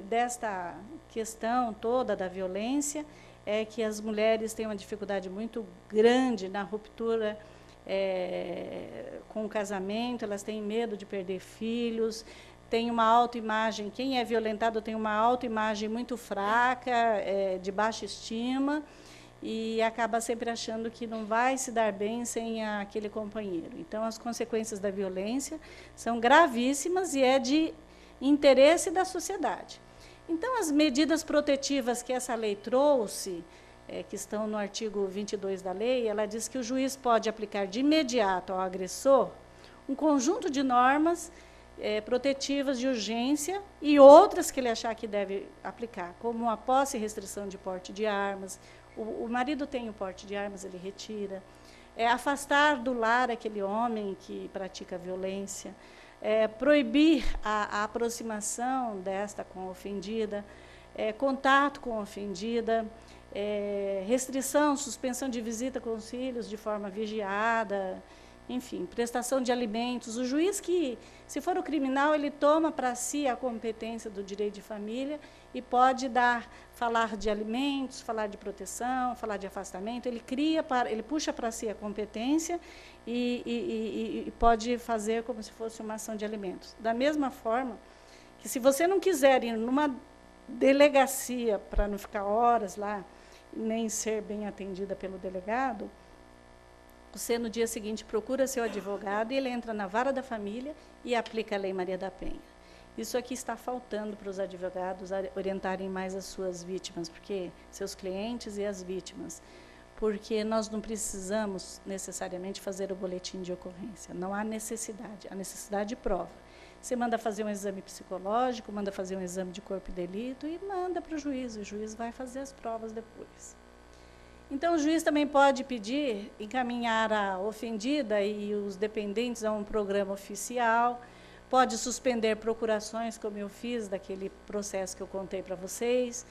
Speaker 1: desta questão toda da violência é que as mulheres têm uma dificuldade muito grande na ruptura com o casamento, elas têm medo de perder filhos, tem uma autoimagem, quem é violentado tem uma autoimagem muito fraca, de baixa estima, e acaba sempre achando que não vai se dar bem sem aquele companheiro. Então, as consequências da violência são gravíssimas e é de interesse da sociedade. Então, as medidas protetivas que essa lei trouxe, que estão no artigo 22 da lei, ela diz que o juiz pode aplicar de imediato ao agressor um conjunto de normas protetivas de urgência e outras que ele achar que deve aplicar, como a posse e restrição de porte de armas. O marido tem o porte de armas, ele retira. Afastar do lar aquele homem que pratica violência. Proibir a aproximação desta com a ofendida, contato com a ofendida, restrição, suspensão de visita com os filhos de forma vigiada, enfim, prestação de alimentos. O juiz que, se for o criminal, ele toma para si a competência do direito de família e pode falar de alimentos, falar de proteção, falar de afastamento, ele puxa para si a competência e pode fazer como se fosse uma ação de alimentos. Da mesma forma que, se você não quiser ir numa delegacia para não ficar horas lá, nem ser bem atendida pelo delegado, você, no dia seguinte, procura seu advogado e ele entra na vara da família e aplica a Lei Maria da Penha. Isso aqui está faltando para os advogados orientarem mais as suas vítimas, porque seus clientes e as vítimas, porque nós não precisamos necessariamente fazer o boletim de ocorrência. Não há necessidade. A necessidade prova. Você manda fazer um exame psicológico, manda fazer um exame de corpo e delito e manda para o juiz. O juiz vai fazer as provas depois. Então, o juiz também pode pedir, encaminhar a ofendida e os dependentes a um programa oficial, pode suspender procurações, como eu fiz daquele processo que eu contei para vocês.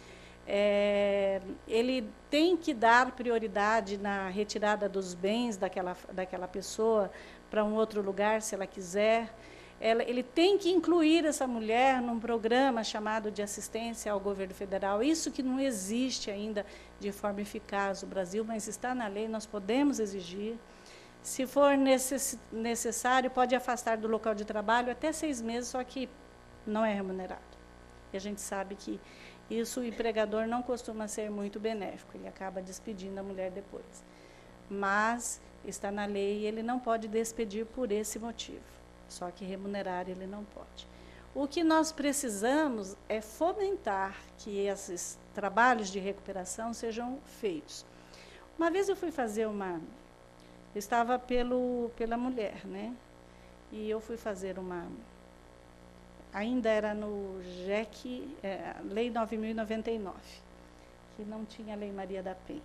Speaker 1: Ele tem que dar prioridade na retirada dos bens daquela pessoa para um outro lugar, se ela quiser. Ele tem que incluir essa mulher num programa chamado de assistência ao governo federal. Isso que não existe ainda de forma eficaz no Brasil, mas está na lei, nós podemos exigir. Se for necessário, pode afastar do local de trabalho até 6 meses, só que não é remunerado. E a gente sabe que isso, o empregador não costuma ser muito benéfico, ele acaba despedindo a mulher depois. Mas está na lei e ele não pode despedir por esse motivo. Só que remunerar ele não pode. O que nós precisamos é fomentar que esses trabalhos de recuperação sejam feitos. Uma vez eu fui fazer eu estava pela mulher, né? E eu fui fazer ainda era no JEC, Lei 9.099, que não tinha a Lei Maria da Penha.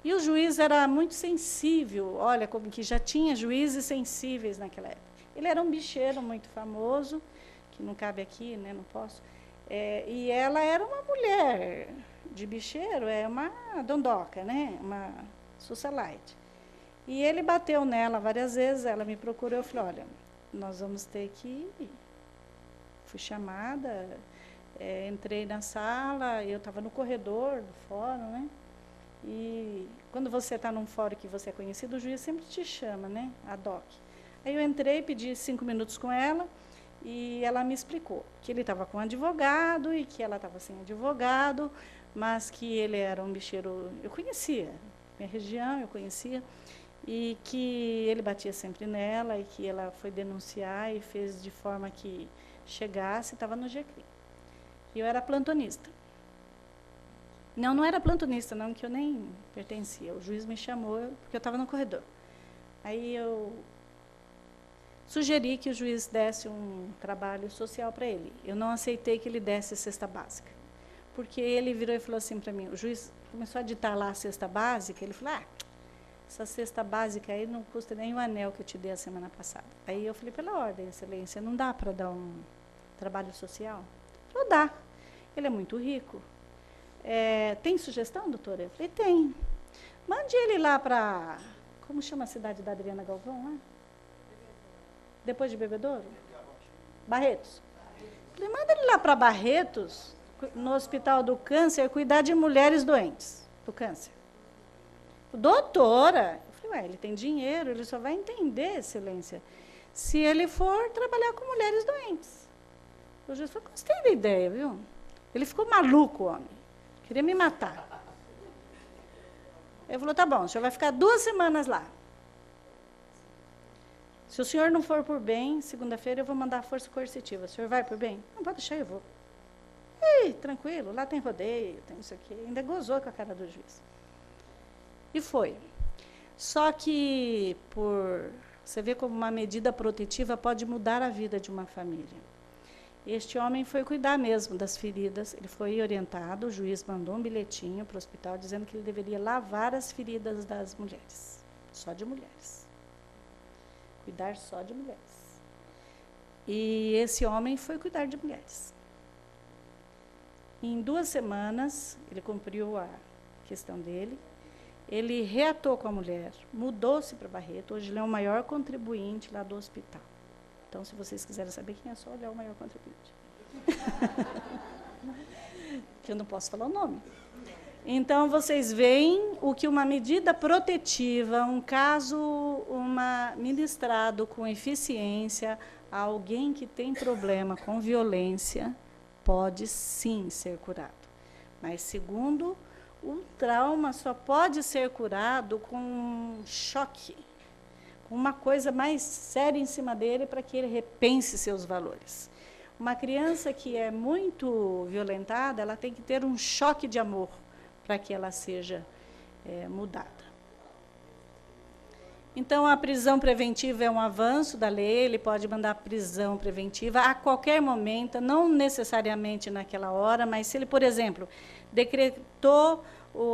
Speaker 1: E o juiz era muito sensível, olha, como que já tinha juízes sensíveis naquela época. Ele era um bicheiro muito famoso, que não cabe aqui, né, não posso. E ela era uma mulher de bicheiro, uma dondoca, né, uma socialite. E ele bateu nela várias vezes, ela me procurou, eu falei, olha, nós vamos ter que ir. Fui chamada, entrei na sala, eu estava no corredor do fórum, né? E quando você está num fórum que você é conhecido, o juiz sempre te chama, né? Ad hoc. Aí eu entrei, pedi 5 minutos com ela, e ela me explicou que ele estava com um advogado e que ela estava sem advogado, mas que ele era um bicheiro, eu conhecia, minha região eu conhecia, e que ele batia sempre nela e que ela foi denunciar e fez de forma que chegasse, estava no GCRI. E eu era plantonista. Não era plantonista, não, que eu nem pertencia. O juiz me chamou, porque eu estava no corredor. Aí eu sugeri que o juiz desse um trabalho social para ele. Eu não aceitei que ele desse cesta básica. Porque ele virou e falou assim para mim, o juiz começou a ditar lá a cesta básica, ele falou, essa cesta básica aí não custa nem o anel que eu te dei a semana passada. Aí eu falei, pela ordem, excelência, não dá para dar um trabalho social? Ele falou, dá. Ele é muito rico. Tem sugestão, doutora? Eu falei, tem. Mande ele lá para, como chama a cidade da Adriana Galvão lá? Depois de Bebedouro? Barretos. Eu falei, manda ele lá para Barretos, no Hospital do Câncer, cuidar de mulheres doentes do câncer. Doutora, eu falei, ele tem dinheiro, ele só vai entender, excelência, se ele for trabalhar com mulheres doentes. O juiz falou, gostei da ideia, viu? Ele ficou maluco, homem. Queria me matar. Ele falou, tá bom, o senhor vai ficar 2 semanas lá. Se o senhor não for por bem, segunda-feira eu vou mandar a força coercitiva. O senhor vai por bem? Não, pode deixar, eu vou. Ei, tranquilo, lá tem rodeio, tem isso aqui. Ainda gozou com a cara do juiz. E foi. Só que, você vê como uma medida protetiva pode mudar a vida de uma família. Este homem foi cuidar mesmo das feridas, ele foi orientado, o juiz mandou um bilhetinho para o hospital dizendo que ele deveria lavar as feridas das mulheres, só de mulheres. Cuidar só de mulheres. E esse homem foi cuidar de mulheres. Em 2 semanas, ele cumpriu a questão dele, ele reatou com a mulher, mudou-se para Barreto, hoje ele é o maior contribuinte lá do hospital. Então, se vocês quiserem saber quem é, só olhar o maior contribuinte. que eu não posso falar o nome. Então, vocês veem o que uma medida protetiva, um caso ministrado com eficiência a alguém que tem problema com violência, pode sim ser curado. Mas, segundo, o trauma só pode ser curado com um choque, com uma coisa mais séria em cima dele para que ele repense seus valores. Uma criança que é muito violentada, ela tem que ter um choque de amor para que ela seja mudada. Então, a prisão preventiva é um avanço da lei, ele pode mandar prisão preventiva a qualquer momento, não necessariamente naquela hora, mas se ele, por exemplo, decretou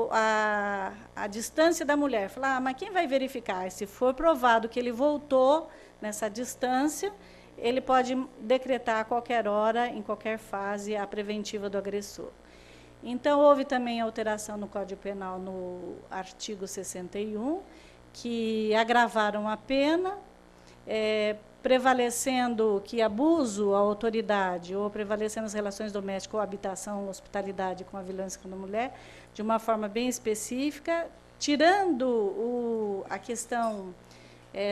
Speaker 1: a distância da mulher, falar, mas quem vai verificar? Se for provado que ele voltou nessa distância, ele pode decretar a qualquer hora, em qualquer fase, a preventiva do agressor. Então, houve também alteração no Código Penal, no artigo 61, que agravaram a pena, prevalecendo que abuso à autoridade ou prevalecendo as relações domésticas ou habitação, hospitalidade com a violência contra a mulher, de uma forma bem específica, tirando a questão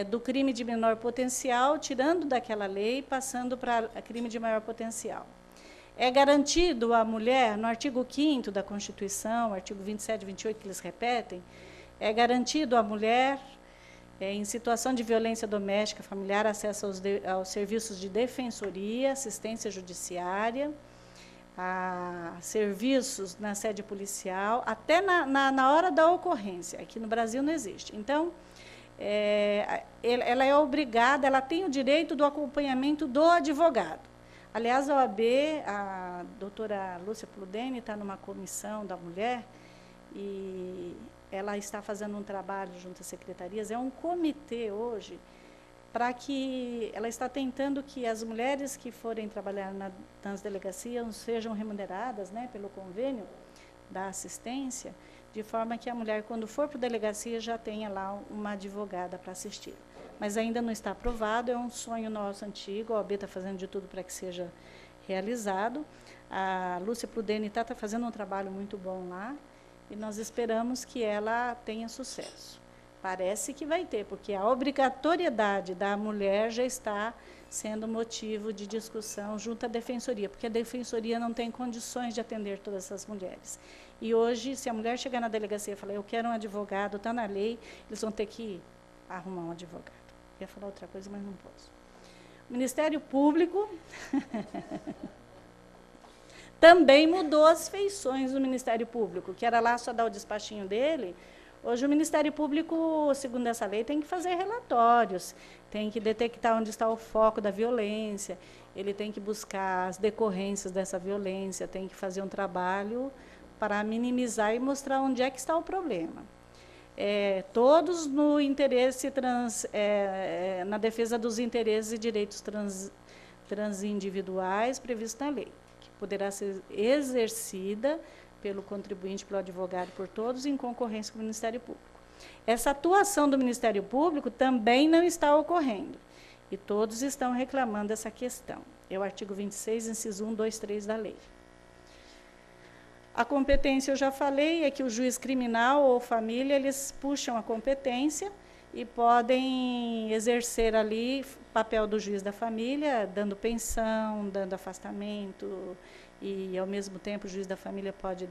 Speaker 1: do crime de menor potencial, tirando daquela lei, passando para crime de maior potencial. É garantido à mulher, no artigo 5º da Constituição, artigo 27 e 28, que eles repetem, é garantido à mulher, em situação de violência doméstica familiar, acesso aos serviços de defensoria, assistência judiciária, a serviços na sede policial, até na hora da ocorrência. Aqui no Brasil não existe. Então, ela é obrigada, ela tem o direito do acompanhamento do advogado. Aliás, a OAB, a doutora Lúcia Pludeni está numa comissão da mulher e ela está fazendo um trabalho junto às secretarias, é um comitê hoje, para que ela está tentando que as mulheres que forem trabalhar nas delegacias sejam remuneradas, né, pelo convênio da assistência, de forma que a mulher, quando for para a delegacia, já tenha lá uma advogada para assistir. Mas ainda não está aprovado, é um sonho nosso antigo, a OAB está fazendo de tudo para que seja realizado. A Lúcia Pludeni está fazendo um trabalho muito bom lá, e nós esperamos que ela tenha sucesso. Parece que vai ter, porque a obrigatoriedade da mulher já está sendo motivo de discussão junto à defensoria, porque a defensoria não tem condições de atender todas essas mulheres. E hoje, se a mulher chegar na delegacia e falar, eu quero um advogado, está na lei, eles vão ter que arrumar um advogado. Eu ia falar outra coisa, mas não posso. O Ministério Público também mudou as feições do Ministério Público, que era lá só dar o despachinho dele. Hoje o Ministério Público, segundo essa lei, tem que fazer relatórios, tem que detectar onde está o foco da violência, ele tem que buscar as decorrências dessa violência, tem que fazer um trabalho para minimizar e mostrar onde é que está o problema. Todos no interesse na defesa dos interesses e direitos transindividuais previstos na lei, que poderá ser exercida pelo contribuinte, pelo advogado, por todos, em concorrência com o Ministério Público. Essa atuação do Ministério Público também não está ocorrendo, e todos estão reclamando dessa questão. É o artigo 26, inciso 1, 2, 3 da lei. A competência, eu já falei, é que o juiz criminal ou família, eles puxam a competência e podem exercer ali o papel do juiz da família, dando pensão, dando afastamento, e, ao mesmo tempo, o juiz da família pode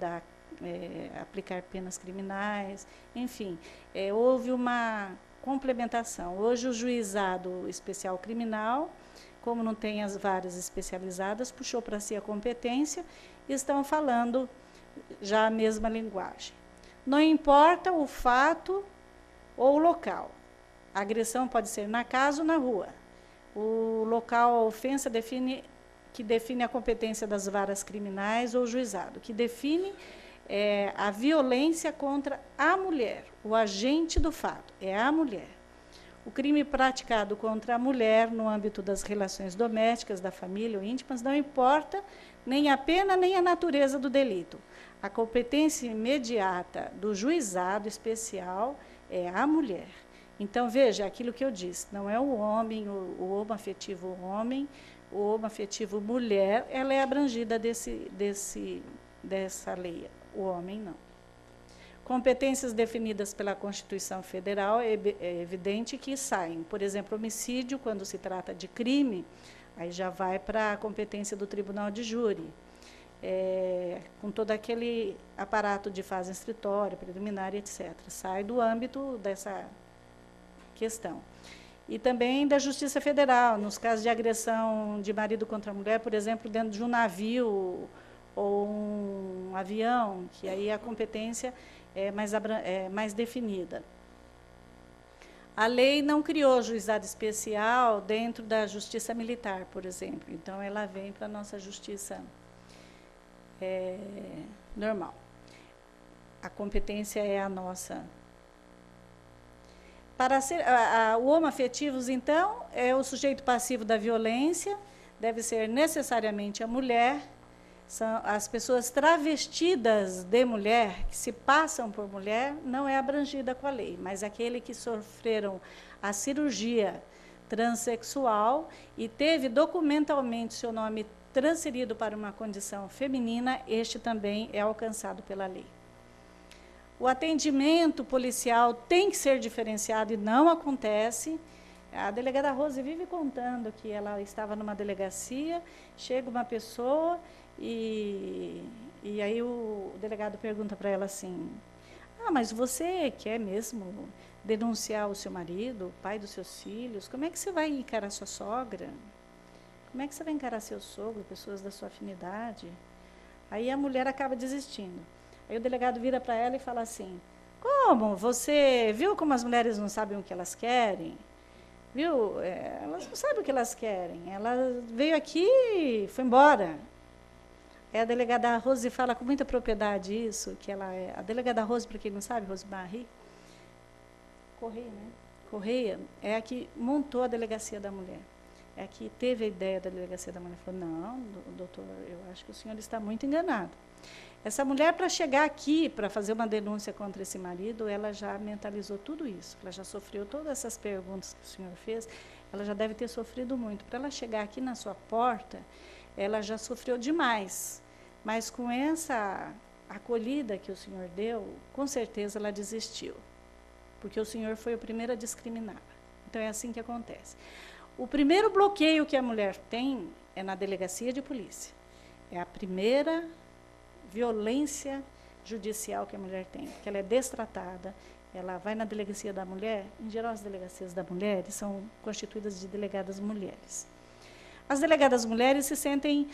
Speaker 1: aplicar penas criminais, enfim, houve uma complementação. Hoje, o juizado especial criminal, como não tem as varas especializadas, puxou para si a competência e estão falando já a mesma linguagem. Não importa o fato ou o local. A agressão pode ser na casa ou na rua. O local, a ofensa, que define a competência das varas criminais ou juizado, que define a violência contra a mulher. O agente do fato é a mulher. O crime praticado contra a mulher no âmbito das relações domésticas, da família ou íntimas, não importa nem a pena nem a natureza do delito. A competência imediata do juizado especial é a mulher. Então, veja, aquilo que eu disse, não é o homem, o homoafetivo homem, o homoafetivo mulher, ela é abrangida desse dessa lei, o homem não. Competências definidas pela Constituição Federal, é evidente que saem. Por exemplo, homicídio, quando se trata de crime, aí já vai para a competência do tribunal de júri, com todo aquele aparato de fase instrutória, preliminar, etc. Sai do âmbito dessa questão. E também da Justiça Federal, nos casos de agressão de marido contra a mulher, por exemplo, dentro de um navio ou um avião, que aí a competência é mais definida. A lei não criou juizado especial dentro da Justiça Militar, por exemplo. Então, ela vem para a nossa Justiça normal. A competência é a nossa. Para ser, o homoafetivos, então, é o sujeito passivo da violência, deve ser necessariamente a mulher. São as pessoas travestidas de mulher, que se passam por mulher, não é abrangida com a lei, mas aquele que sofreram a cirurgia transexual e teve documentalmente seu nome transferido para uma condição feminina, este também é alcançado pela lei. O atendimento policial tem que ser diferenciado e não acontece. A delegada Rose vive contando que ela estava numa delegacia, chega uma pessoa e aí o delegado pergunta para ela assim: mas você quer mesmo denunciar o seu marido, o pai dos seus filhos? Como é que você vai encarar sua sogra? Como é que você vai encarar seu sogro, pessoas da sua afinidade? Aí a mulher acaba desistindo. Aí o delegado vira para ela e fala assim: como? Você viu como as mulheres não sabem o que elas querem? Viu? Elas não sabem o que elas querem. Ela veio aqui e foi embora. A delegada Rose fala com muita propriedade isso, que ela é... A delegada Rose, para quem não sabe, Rose Barri, Correia, né? Correia é a que montou a Delegacia da Mulher. É a que teve a ideia da Delegacia da Mulher. Falou: não, doutor, eu acho que o senhor está muito enganado. Essa mulher, para chegar aqui, para fazer uma denúncia contra esse marido, ela já mentalizou tudo isso. Ela já sofreu todas essas perguntas que o senhor fez, ela já deve ter sofrido muito. Para ela chegar aqui na sua porta, ela já sofreu demais. Mas com essa acolhida que o senhor deu, com certeza ela desistiu. Porque o senhor foi o primeiro a discriminar. Então, é assim que acontece. O primeiro bloqueio que a mulher tem é na delegacia de polícia. É a primeira violência judicial que a mulher tem, que ela é destratada, ela vai na delegacia da mulher. Em geral, as delegacias da mulher são constituídas de delegadas mulheres. As delegadas mulheres se sentem,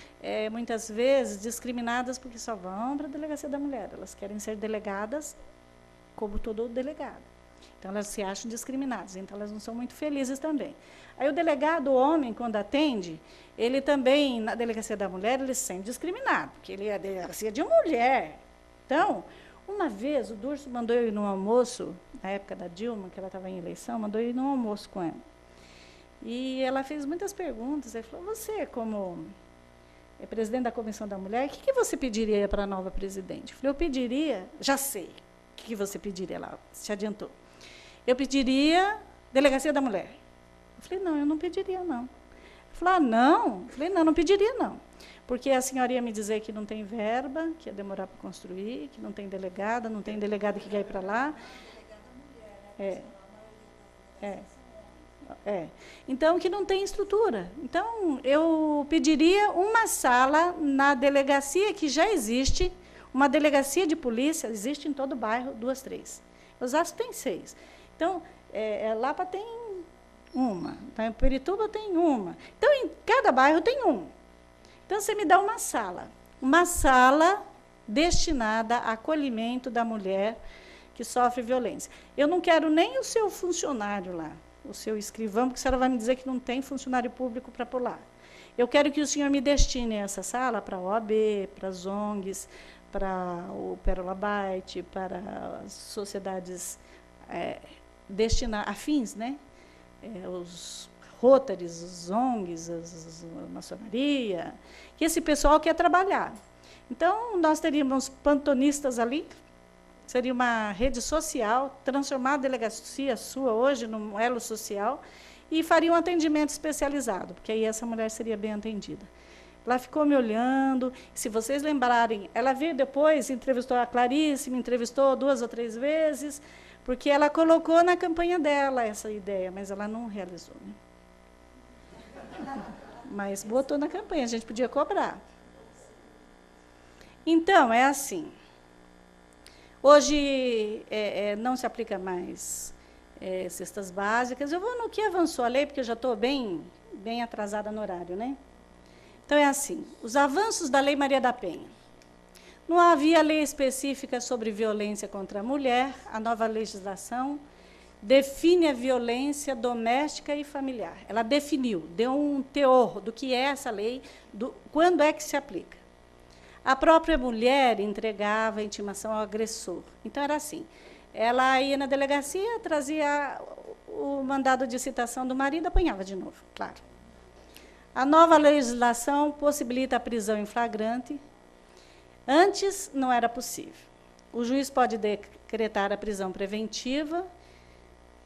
Speaker 1: muitas vezes, discriminadas porque só vão para a delegacia da mulher. Elas querem ser delegadas como todo delegado. Então, elas se acham discriminadas, então elas não são muito felizes também. Aí o delegado, o homem, quando atende, ele também, na delegacia da mulher, ele se sente discriminado, porque ele é a delegacia de mulher. Então, uma vez, o Durso mandou eu ir num almoço, na época da Dilma, que ela estava em eleição, mandou eu ir num almoço com ela. E ela fez muitas perguntas. Ele falou: você, como presidente da Comissão da Mulher, o que você pediria para a nova presidente? Eu falei: eu pediria, já sei, o que você pediria lá, se adiantou. Eu pediria delegacia da mulher. Eu falei: não, eu não pediria, não. Ele falou: não? Eu falei: não pediria, não. Porque a senhora ia me dizer que não tem verba, que ia demorar para construir, que não tem delegada, não tem delegado que quer ir para lá. Então, que não tem estrutura. Então, eu pediria uma sala na delegacia que já existe, uma delegacia de polícia, existe em todo o bairro, 2, 3. Osasco tem 6. Então, Lapa tem uma, em Pirituba tem uma. Então, em cada bairro tem um. Então, você me dá uma sala destinada a acolhimento da mulher que sofre violência. Eu não quero nem o seu funcionário lá, o seu escrivão, porque a senhora vai me dizer que não tem funcionário público para pôr lá. Eu quero que o senhor me destine essa sala para a OAB, para as ONGs, para o Pérola Byte, para as sociedades afins, né? Os Rotaries, os ONGs, a maçonaria, que esse pessoal quer trabalhar. Então, nós teríamos plantonistas ali, seria uma rede social, transformar a delegacia sua hoje num elo social, e faria um atendimento especializado, porque aí essa mulher seria bem atendida. Ela ficou me olhando. Se vocês lembrarem, ela veio depois, entrevistou a Clarice, me entrevistou 2 ou 3 vezes, porque ela colocou na campanha dela essa ideia, mas ela não realizou. Né? Mas botou na campanha, a gente podia cobrar. Então, é assim. Hoje não se aplica mais cestas básicas. Eu vou no que avançou a lei, porque eu já estou bem atrasada no horário, né? Então, é assim, os avanços da Lei Maria da Penha. Não havia lei específica sobre violência contra a mulher. A nova legislação define a violência doméstica e familiar. Ela definiu, deu um teor do que é essa lei, quando é que se aplica. A própria mulher entregava a intimação ao agressor. Então, era assim, ela ia na delegacia, trazia o mandado de citação do marido, apanhava de novo, claro. A nova legislação possibilita a prisão em flagrante. Antes, não era possível. O juiz pode decretar a prisão preventiva,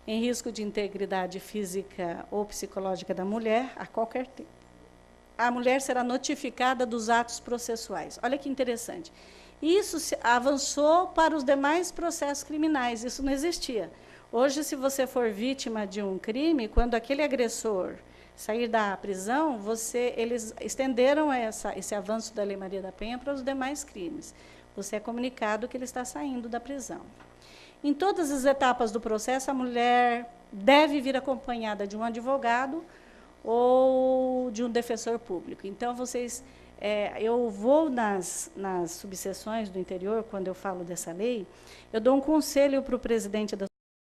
Speaker 1: em risco de integridade física ou psicológica da mulher, a qualquer tempo. A mulher será notificada dos atos processuais. Olha que interessante. Isso avançou para os demais processos criminais, isso não existia. Hoje, se você for vítima de um crime, quando aquele agressor sair da prisão, eles estenderam esse avanço da Lei Maria da Penha para os demais crimes. Você é comunicado que ele está saindo da prisão. Em todas as etapas do processo, a mulher deve vir acompanhada de um advogado ou de um defensor público. Então, eu vou nas subseções do interior, quando eu falo dessa lei, eu dou um conselho para o presidente da